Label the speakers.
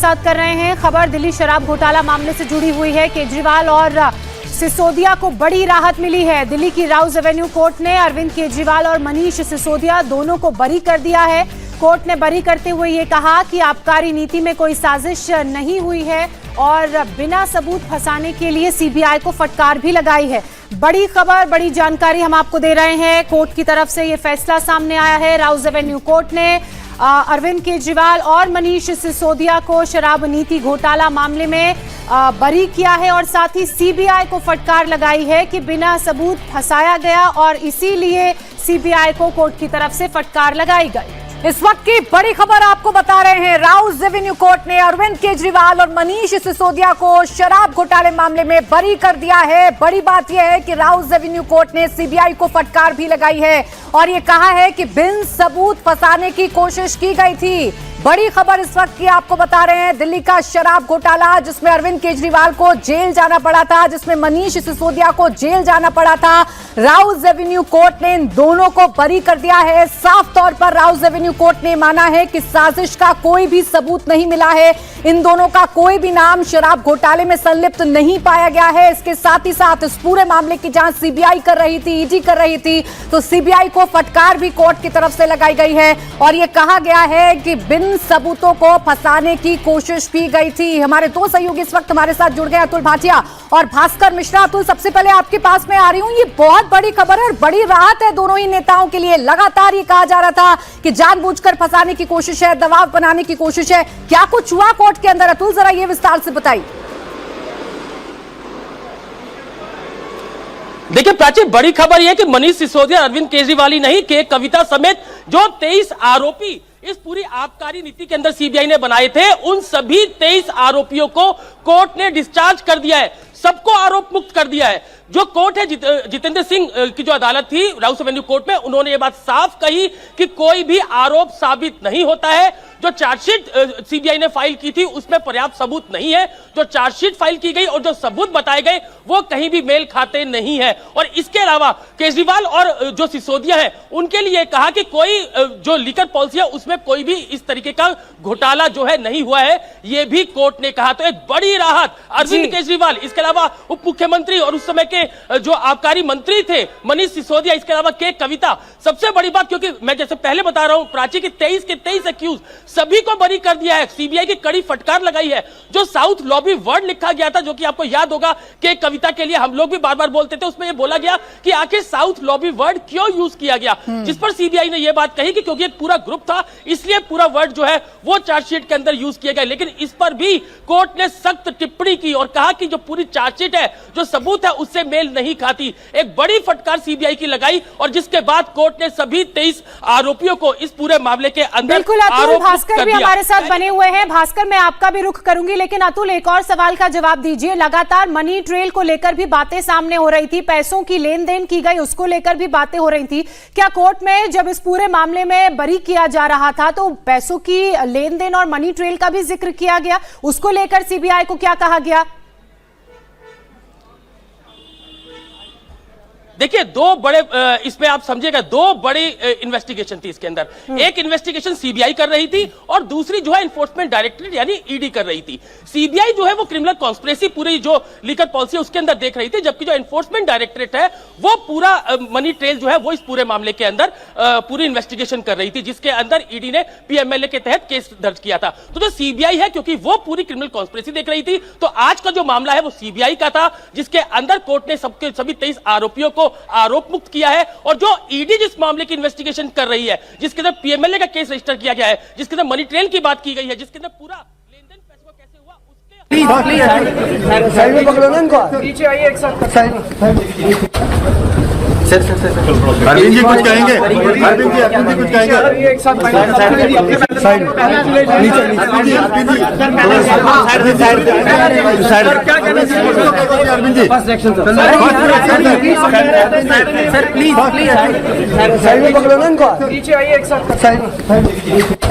Speaker 1: साथ कर रहे हैं। खबर दिल्ली शराब घोटाला मामले से जुड़ी हुई है। केजरीवाल और सिसोदिया को बड़ी राहत मिली है। दिल्ली की राउज एवेन्यू कोर्ट ने अरविंद केजरीवाल और मनीष सिसोदिया दोनों को बरी कर दिया है। कोर्ट ने बरी करते हुए ये कहा कि आबकारी नीति में कोई साजिश नहीं हुई है और बिना सबूत फंसाने के लिए सीबीआई को फटकार भी लगाई है। बड़ी खबर, बड़ी जानकारी हम आपको दे रहे हैं। कोर्ट की तरफ से ये फैसला सामने आया है। राउज एवेन्यू कोर्ट ने अरविंद केजरीवाल और मनीष सिसोदिया को शराब नीति घोटाला मामले में बरी किया है और साथ ही सीबीआई को फटकार लगाई है कि बिना सबूत फंसाया गया और इसीलिए सीबीआई को कोर्ट की तरफ से फटकार लगाई गई।
Speaker 2: इस वक्त की बड़ी खबर आपको बता रहे हैं। राउज एवेन्यू कोर्ट ने अरविंद केजरीवाल और मनीष सिसोदिया को शराब घोटाले मामले में बरी कर दिया है। बड़ी बात यह है कि राउज एवेन्यू कोर्ट ने सीबीआई को फटकार भी लगाई है और ये कहा है कि बिन सबूत फंसाने की कोशिश की गई थी। बड़ी खबर इस वक्त की आपको बता रहे हैं। दिल्ली का शराब घोटाला जिसमें अरविंद केजरीवाल को जेल जाना पड़ा था, जिसमें मनीष सिसोदिया को जेल जाना पड़ा था, राउज एवेन्यू कोर्ट ने इन दोनों को बरी कर दिया है। साफ तौर पर राउज एवेन्यू कोर्ट ने माना है कि साजिश का कोई भी सबूत नहीं मिला है। इन दोनों का कोई भी नाम शराब घोटाले में संलिप्त नहीं पाया गया है। इसके साथ ही साथ इस पूरे मामले की जांच सीबीआई कर रही थी, ईडी कर रही थी, तो सीबीआई को फटकार भी कोर्ट की तरफ से लगाई गई है और यह कहा गया है कि बिन सबूतों को फंसाने की कोशिश की गई थी। हमारे दो सहयोगी इस वक्त हमारे साथ जुड़ गए, अतुल भाटिया और भास्कर मिश्रा। अतुल, सबसे पहले आपके पास में आ रही हूं। ये बहुत बड़ी खबर है और बड़ी राहत है दोनों ही नेताओं के लिए। लगातार ये कहा जा रहा था कि जानबूझकर फंसाने की कोशिश है, दबाव बनाने की कोशिश है। क्या कुछ हुआ कोर्ट के अंदर? अतुल, जरा ये विस्तार से बताइए।
Speaker 3: देखिए प्राची, बड़ी खबर यह है कि मनीष सिसोदिया, अरविंद केजरीवाल ही नहीं के कविता समेत जो 23 आरोपी इस पूरी आबकारी नीति के अंदर सीबीआई ने बनाए थे, उन सभी 23 आरोपियों को कोर्ट ने डिस्चार्ज कर दिया है, सबको आरोप मुक्त कर दिया है। जो कोर्ट है, जितेंद्र सिंह की जो अदालत थी राउज एवेन्यू कोर्ट में, उन्होंने ये बात साफ कही कि कोई भी आरोप साबित नहीं होता है। जो चार्जशीट सीबीआई ने फाइल की थी उसमें पर्याप्त सबूत नहीं है। जो चार्जशीट फाइल की गई और जो सबूत बताए गए वो कहीं भी मेल खाते नहीं है। और इसके अलावा केजरीवाल और जो सिसोदिया है उनके लिए कहा कि कोई जो लीकर पॉलिसी है उसमें कोई भी इस तरीके का घोटाला जो है नहीं हुआ है, ये भी कोर्ट ने कहा। तो एक बड़ी राहत अरविंद केजरीवाल, इसके अलावा उप मुख्यमंत्री और उस समय के जो आबकारी मंत्री थे मनीष सिसोदिया, इसके अलावा के कविता। सबसे बड़ी बात, क्योंकि मैं जैसे पहले बता रहा हूं प्राची की 23 के 23 एक्यूज सभी को बरी कर दिया है। सीबीआई की कड़ी फटकार लगाई है। जो साउथ लॉबी वर्ड लिखा गया था, जो कि आपको याद होगा कि कविता के लिए हम लोग भी बार बार बोलते थे, उसमें यह बोला गया कि आखिर साउथ लॉबी वर्ड क्यों यूज किया गया, जिस पर सीबीआई ने यह बात कही कि क्योंकि एक पूरा ग्रुप था इसलिए पूरा वर्ड जो है वो चार्जशीट के अंदर यूज किया गया। लेकिन इस पर भी कोर्ट ने सख्त टिप्पणी की और कहा कि जो पूरी चार्जशीट है, जो सबूत है, उससे मेल नहीं खाती। एक बड़ी फटकार सीबीआई की लगाई और जिसके बाद कोर्ट ने सभी 23 आरोपियों को इस पूरे मामले के अंदर
Speaker 1: भास्कर भी हमारे साथ बने हुए हैं। भास्कर, मैं आपका भी रुख करूंगी, लेकिन अतुल एक और सवाल का जवाब दीजिए। लगातार मनी ट्रेल को लेकर भी बातें सामने हो रही थी, पैसों की लेन देन की गई उसको लेकर भी बातें हो रही थी। क्या कोर्ट में जब इस पूरे मामले में बरी किया जा रहा था तो पैसों की लेन देन और मनी ट्रेल का भी जिक्र किया गया? उसको लेकर सीबीआई को क्या कहा गया?
Speaker 3: देखिए, दो बड़े इसमें आप समझिएगा, दो बड़ी इन्वेस्टिगेशन थी इसके अंदर। एक इन्वेस्टिगेशन सीबीआई कर रही थी और दूसरी जो है एनफोर्समेंट डायरेक्टरेट यानी ईडी कर रही थी। सीबीआई जो है वो क्रिमिनल कॉन्स्पिरेसी पूरी जो लीकर पॉलिसी है उसके अंदर देख रही थी, जबकि जो एनफोर्समेंट डायरेक्टरेट है वो पूरा मनी ट्रेल जो है वो इस पूरे मामले के अंदर पूरी इन्वेस्टिगेशन कर रही थी, जिसके अंदर ईडी ने पीएमएलए के तहत केस दर्ज किया था। तो जो सीबीआई है, क्योंकि वो पूरी क्रिमिनल कॉन्स्पिरेसी देख रही थी, तो आज का जो मामला है वो सीबीआई का था, जिसके अंदर कोर्ट ने सभी 23 आरोपियों को आरोप मुक्त किया है। और जो ईडी जिस मामले की इन्वेस्टिगेशन कर रही है, जिसके अंदर पीएमएलए का केस रजिस्टर किया गया है, जिसके अंदर मनी ट्रेल की बात की गई है, जिसके अंदर पूरा लेन देन पैसे का कैसे हुआ उसके
Speaker 4: साइड में पकड़ो ना इनको, नीचे आइए एक साथ सर। अरविंद जी कुछ कहेंगे? अरविंद जी कुछ कहेंगे? एक साथ साइड क्या कहना चाहिए Arvind ji? Sir please side में पकड़ो ना इनको, नीचे आइए एक साथ साइड।